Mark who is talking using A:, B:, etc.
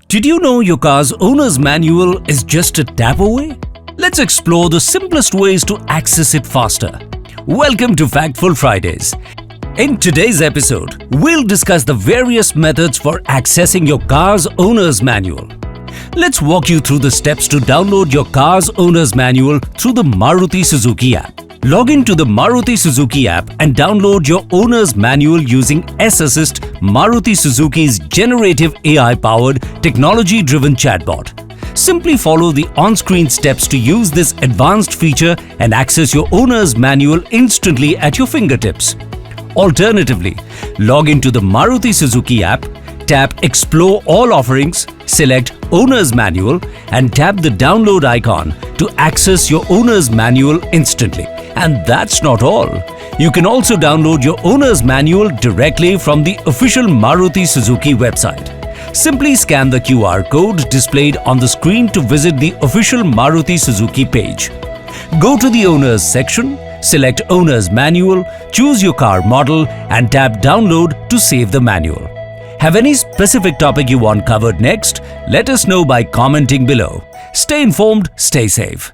A: Did you know your car's owner's manual is just a tap away? Let's explore the simplest ways to access it faster. Welcome to Factful Fridays. In today's episode, we'll discuss the various methods for accessing your car's owner's manual. Let's walk you through the steps to download your car's owner's manual through the Maruti Suzuki app. Log into the Maruti Suzuki app and download your owner's manual using S-Assist, Maruti Suzuki's generative AI-powered, technology-driven chatbot. Simply follow the on-screen steps to use this advanced feature and access your owner's manual instantly at your fingertips. Alternatively, log into the Maruti Suzuki app, tap Explore All Offerings, select Owner's Manual and tap the download icon to access your owner's manual instantly. And that's not all. You can also download your owner's manual directly from the official Maruti Suzuki website. Simply scan the QR code displayed on the screen to visit the official Maruti Suzuki page. Go to the Owners section, select Owner's Manual, choose your car model and tap Download to save the manual. Have any specific topic you want covered next? Let us know by commenting below. Stay informed, stay safe.